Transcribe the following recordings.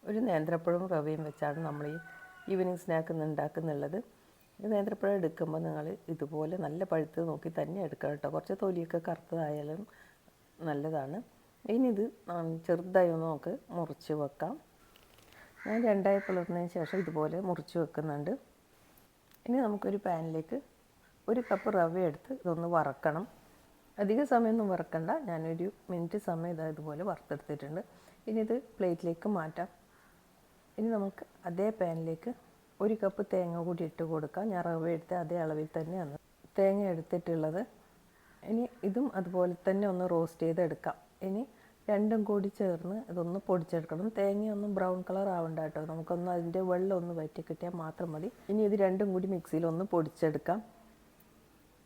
ഒരു നേന്ത്രപ്പഴവും റവയും വെച്ചാണ് നമ്മൾ ഈ ഈവനിങ് സ്നാക്ക് ഉണ്ടാക്കുന്നുള്ളത്. ഈ നേന്ത്രപ്പഴം എടുക്കുമ്പോൾ നിങ്ങൾ ഇതുപോലെ നല്ല പഴുത്ത് നോക്കി തന്നെ എടുക്കണം കേട്ടോ. കുറച്ച് തൊലിയൊക്കെ കറുത്തതായാലും നല്ലതാണ്. ഇനി ഇത് ചെറുതായി ഒന്ന് നമുക്ക് മുറിച്ച് വെക്കാം. ഞാൻ രണ്ടായി പിളർന്നതിന് ശേഷം ഇതുപോലെ മുറിച്ച് വെക്കുന്നുണ്ട്. ഇനി നമുക്കൊരു പാനിലേക്ക് 1 കപ്പ് റവ എടുത്ത് ഇതൊന്ന് വറക്കണം. അധിക സമയമൊന്നും വറക്കണ്ട. ഞാനൊരു മിനിറ്റ് സമയം ഇതുപോലെ വറുത്തെടുത്തിട്ടുണ്ട്. ഇനി ഇത് പ്ലേറ്റിലേക്ക് മാറ്റാം. ഇനി നമുക്ക് അതേ പാനിലേക്ക് 1 കപ്പ് തേങ്ങ കൂടി ഇട്ട് കൊടുക്കാം. ഞാൻ റവ എടുത്ത് അതേ അളവിൽ തന്നെയാണ് തേങ്ങ എടുത്തിട്ടുള്ളത്. ഇനി ഇതും അതുപോലെ തന്നെ ഒന്ന് റോസ്റ്റ് ചെയ്തെടുക്കാം. ഇനി രണ്ടും കൂടി ചേർന്ന് ഇതൊന്ന് പൊടിച്ചെടുക്കണം. തേങ്ങയൊന്നും ബ്രൗൺ കളർ ആവണ്ട കേട്ടോ. നമുക്കൊന്ന് അതിൻ്റെ വെള്ളം ഒന്ന് വറ്റി കിട്ടിയാൽ മാത്രം മതി. ഇനി ഇത് രണ്ടും കൂടി മിക്സിയിൽ ഒന്ന് പൊടിച്ചെടുക്കാം.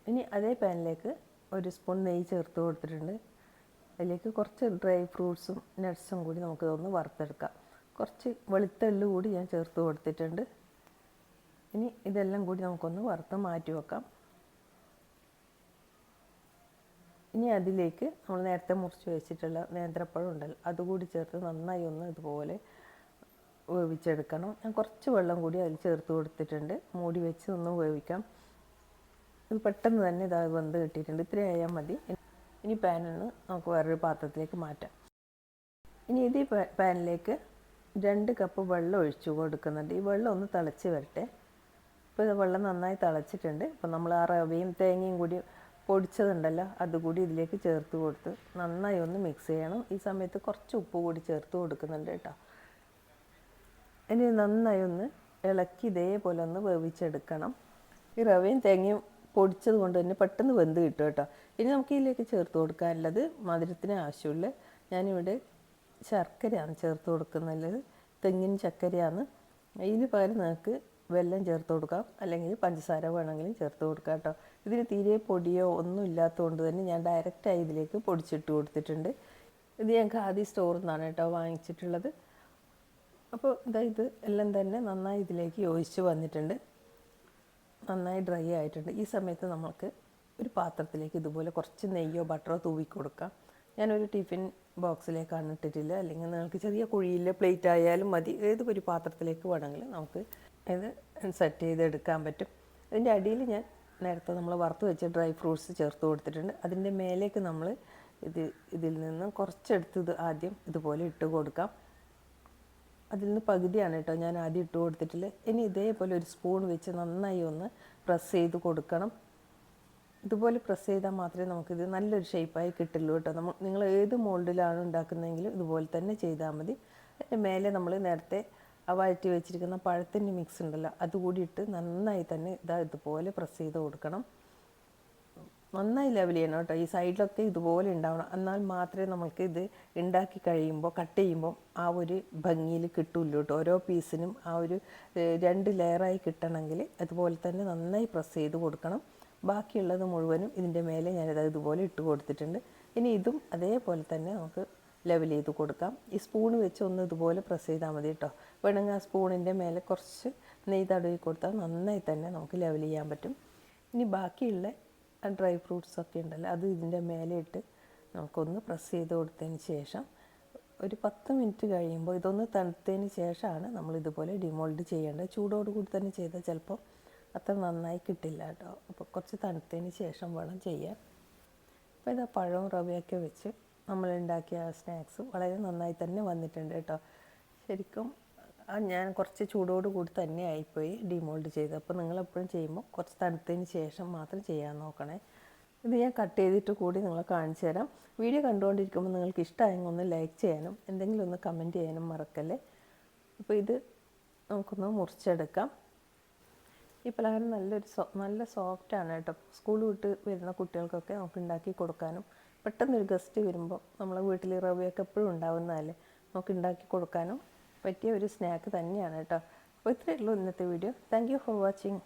ഇനി അതേ പാനിലേക്ക് 1 സ്പൂൺ നെയ്യ് ചേർത്ത് കൊടുത്തിട്ടുണ്ട്. അതിലേക്ക് കുറച്ച് ഡ്രൈ ഫ്രൂട്ട്സും നട്ട്സും കൂടി നമുക്കിതൊന്ന് വറുത്തെടുക്കാം. കുറച്ച് വെളുത്തുള്ളി കൂടി ഞാൻ ചേർത്ത് കൊടുത്തിട്ടുണ്ട്. ഇനി ഇതെല്ലാം കൂടി നമുക്കൊന്ന് വറുത്ത് മാറ്റി വെക്കാം. ഇനി അതിലേക്ക് നമ്മൾ നേരത്തെ മുറിച്ച് വെച്ചിട്ടുള്ള നേന്ത്രപ്പഴം ഉണ്ടല്ലോ, അതുകൂടി ചേർത്ത് നന്നായി ഒന്ന് ഇതുപോലെ വേവിച്ചെടുക്കണം. ഞാൻ കുറച്ച് വെള്ളം കൂടി അതിൽ ചേർത്ത് കൊടുത്തിട്ടുണ്ട്. മൂടി വെച്ച് ഒന്ന് വേവിക്കാം. ഇത് പെട്ടെന്ന് തന്നെ ഇതാ വെന്ത് കിട്ടിയിട്ടുണ്ട്. ഇത്രയായാൽ മതി. ഇനി പാനിൽ നിന്ന് നമുക്ക് വേറൊരു പാത്രത്തിലേക്ക് മാറ്റാം. ഇനി ഇത് പാനിലേക്ക് 2 കപ്പ് വെള്ളം ഒഴിച്ചു കൊടുക്കുന്നുണ്ട്. ഈ വെള്ളം ഒന്ന് തിളച്ച് വരട്ടെ. ഇപ്പോൾ ഇത് വെള്ളം നന്നായി തിളച്ചിട്ടുണ്ട്. ഇപ്പോൾ നമ്മൾ ആ റവയും തേങ്ങയും കൂടി പൊടിച്ചതുണ്ടല്ലോ, അതുകൂടി ഇതിലേക്ക് ചേർത്ത് കൊടുത്ത് നന്നായി ഒന്ന് മിക്സ് ചെയ്യണം. ഈ സമയത്ത് കുറച്ച് ഉപ്പ് കൂടി ചേർത്ത് കൊടുക്കുന്നുണ്ട് കേട്ടോ. ഇനി നന്നായി ഒന്ന് ഇളക്കി ഇതേപോലെ ഒന്ന് വേവിച്ചെടുക്കണം. ഈ റവയും തേങ്ങയും പൊടിച്ചത് കൊണ്ട് തന്നെ പെട്ടെന്ന് വെന്ത് കിട്ടും കേട്ടോ. ഇനി നമുക്ക് ഇതിലേക്ക് ചേർത്ത് കൊടുക്കാനുള്ളത് മധുരത്തിന് ആവശ്യമുള്ള ഞാനിവിടെ ശർക്കരയാണ് ചേർത്ത് കൊടുക്കുന്നത്. തെങ്ങിൻ ചക്കരയാണ്. ഇതിന് പകരം നിങ്ങൾക്ക് വെല്ലം ചേർത്ത് കൊടുക്കാം, അല്ലെങ്കിൽ പഞ്ചസാര വേണമെങ്കിലും ചേർത്ത് കൊടുക്കാം കേട്ടോ. ഇതിന് തീരെ പൊടിയോ ഒന്നും ഇല്ലാത്തതുകൊണ്ട് തന്നെ ഞാൻ ഡയറക്റ്റായി ഇതിലേക്ക് പൊടിച്ചിട്ട് കൊടുത്തിട്ടുണ്ട്. ഇത് ഞങ്ങൾക്ക് ആദ്യം സ്റ്റോറിൽ നിന്നാണ് കേട്ടോ വാങ്ങിച്ചിട്ടുള്ളത്. അപ്പോൾ ഇത് എല്ലാം തന്നെ നന്നായി ഇതിലേക്ക് യോജിച്ച് വന്നിട്ടുണ്ട്. നന്നായി ഡ്രൈ ആയിട്ടുണ്ട്. ഈ സമയത്ത് നമുക്ക് ഒരു പാത്രത്തിലേക്ക് ഇതുപോലെ കുറച്ച് നെയ്യോ ബട്ടറോ തൂവി കൊടുക്കാം. ഞാനൊരു ടിഫിൻ ബോക്സിലേക്കാണ് ഇട്ടിട്ടില്ല, അല്ലെങ്കിൽ നിങ്ങൾക്ക് ചെറിയ കുഴിയിലെ പ്ലേറ്റ് ആയാലും മതി. ഏതൊരു പാത്രത്തിലേക്ക് വേണമെങ്കിൽ നമുക്ക് ഇത് സെറ്റ് ചെയ്തെടുക്കാൻ പറ്റും. അതിൻ്റെ അടിയിൽ ഞാൻ നേരത്തെ നമ്മൾ വറുത്ത് വെച്ച ഡ്രൈ ഫ്രൂട്ട്സ് ചേർത്ത് കൊടുത്തിട്ടുണ്ട്. അതിൻ്റെ മേലേക്ക് നമ്മൾ ഇതിൽ നിന്ന് കുറച്ചെടുത്ത് ഇത് ആദ്യം ഇതുപോലെ ഇട്ട് കൊടുക്കാം. അതിൽ നിന്ന് പകുതിയാണ് കേട്ടോ ഞാൻ ആദ്യം ഇട്ട് കൊടുത്തിട്ടില്ല. ഇനി ഇതേപോലെ ഒരു സ്പൂൺ വെച്ച് നന്നായി ഒന്ന് പ്രസ് ചെയ്ത് കൊടുക്കണം. ഇതുപോലെ പ്രസ് ചെയ്താൽ മാത്രമേ നമുക്കിത് നല്ലൊരു ഷേപ്പായി കിട്ടുള്ളൂ കേട്ടോ. നിങ്ങൾ ഏത് മോൾഡിലാണ് ഉണ്ടാക്കുന്നതെങ്കിലും ഇതുപോലെ തന്നെ ചെയ്താൽ മതി. അതിൻ്റെ മേലെ നമ്മൾ നേരത്തെ വഴറ്റി വെച്ചിരിക്കുന്ന പഴത്തിൻ്റെ മിക്സ് ഉണ്ടല്ലോ, അതുകൂടി ഇട്ട് നന്നായി തന്നെ ഇതുപോലെ പ്രസ് ചെയ്ത് കൊടുക്കണം. നന്നായി ലെവൽ ചെയ്യണം കേട്ടോ. ഈ സൈഡിലൊക്കെ ഇതുപോലെ ഉണ്ടാവണം. എന്നാൽ മാത്രമേ നമുക്ക് ഇത് ഉണ്ടാക്കി കഴിയുമ്പോൾ കട്ട് ചെയ്യുമ്പോൾ ആ ഒരു ഭംഗിയിൽ കിട്ടുള്ളൂ കേട്ടോ. ഓരോ പീസിനും ആ ഒരു 2 ലെയറായി കിട്ടണമെങ്കിൽ അതുപോലെ തന്നെ നന്നായി പ്രസ് ചെയ്ത് കൊടുക്കണം. ബാക്കിയുള്ളത് മുഴുവനും ഇതിൻ്റെ മേലെ ഞാനിത് ഇതുപോലെ ഇട്ട് കൊടുത്തിട്ടുണ്ട്. ഇനി ഇതും അതേപോലെ തന്നെ നമുക്ക് ലെവൽ ചെയ്ത് കൊടുക്കാം. ഈ സ്പൂൺ വെച്ച് ഒന്ന് ഇതുപോലെ പ്രസ് ചെയ്താൽ മതി കേട്ടോ. വേണമെങ്കിൽ ആ സ്പൂണിൻ്റെ മേലെ കുറച്ച് നെയ്യ് തടവി കൊടുത്താൽ നന്നായി തന്നെ നമുക്ക് ലെവൽ ചെയ്യാൻ പറ്റും. ഇനി ബാക്കിയുള്ള ഡ്രൈ ഫ്രൂട്ട്സൊക്കെ ഉണ്ടല്ലോ, അത് ഇതിൻ്റെ മേലെ ഇട്ട് നമുക്കൊന്ന് പ്രസ് ചെയ്ത് കൊടുത്തതിന് ശേഷം ഒരു 10 മിനിറ്റ് കഴിയുമ്പോൾ ഇതൊന്ന് തണുത്തതിന് ശേഷമാണ് നമ്മൾ ഇതുപോലെ ഡിമോൾഡ് ചെയ്യേണ്ടത്. ചൂടോടുകൂടി തന്നെ ചെയ്താൽ ചിലപ്പോൾ അത്ര നന്നായി കിട്ടില്ല കേട്ടോ. അപ്പോൾ കുറച്ച് തണുത്തതിന് ശേഷം വേണം ചെയ്യാൻ. അപ്പോൾ ഇത് പഴവും റവയൊക്കെ വെച്ച് നമ്മൾ ഉണ്ടാക്കിയ സ്നാക്സ് വളരെ നന്നായി തന്നെ വന്നിട്ടുണ്ട് കേട്ടോ. ശരിക്കും ഞാൻ കുറച്ച് ചൂടോട് കൂടി തന്നെ ആയിപ്പോയി ഡിമോൾഡ് ചെയ്ത്. അപ്പോൾ നിങ്ങളെപ്പോഴും ചെയ്യുമ്പോൾ കുറച്ച് തണുത്തതിന് ശേഷം മാത്രം ചെയ്യാൻ നോക്കണേ. ഇത് ഞാൻ കട്ട് ചെയ്തിട്ട് കൂടി നിങ്ങളെ കാണിച്ചു തരാം. വീഡിയോ കണ്ടുകൊണ്ടിരിക്കുമ്പോൾ നിങ്ങൾക്ക് ഇഷ്ടമായെങ്കിൽ ഒന്ന് ലൈക്ക് ചെയ്യാനും എന്തെങ്കിലും ഒന്ന് കമൻറ്റ് ചെയ്യാനും മറക്കല്ലേ. അപ്പോൾ ഇത് നമുക്കൊന്ന് മുറിച്ചെടുക്കാം. ഈ പലഹാരം നല്ല സോഫ്റ്റാണ് കേട്ടോ. സ്കൂൾ വിട്ട് വരുന്ന കുട്ടികൾക്കൊക്കെ നമുക്ക് ഉണ്ടാക്കി കൊടുക്കാനും പെട്ടെന്നൊരു ഗസ്റ്റ് വരുമ്പോൾ നമ്മളെ വീട്ടിൽ റവയൊക്കെ എപ്പോഴും ഉണ്ടാവുന്നതല്ലേ, നമുക്ക് ഉണ്ടാക്കി കൊടുക്കാനും പറ്റിയ ഒരു സ്നാക്ക് തന്നെയാണ് കേട്ടോ. അപ്പോൾ ഇത്രയേ ഉള്ളൂ ഇന്നത്തെ video. Thank you for watching.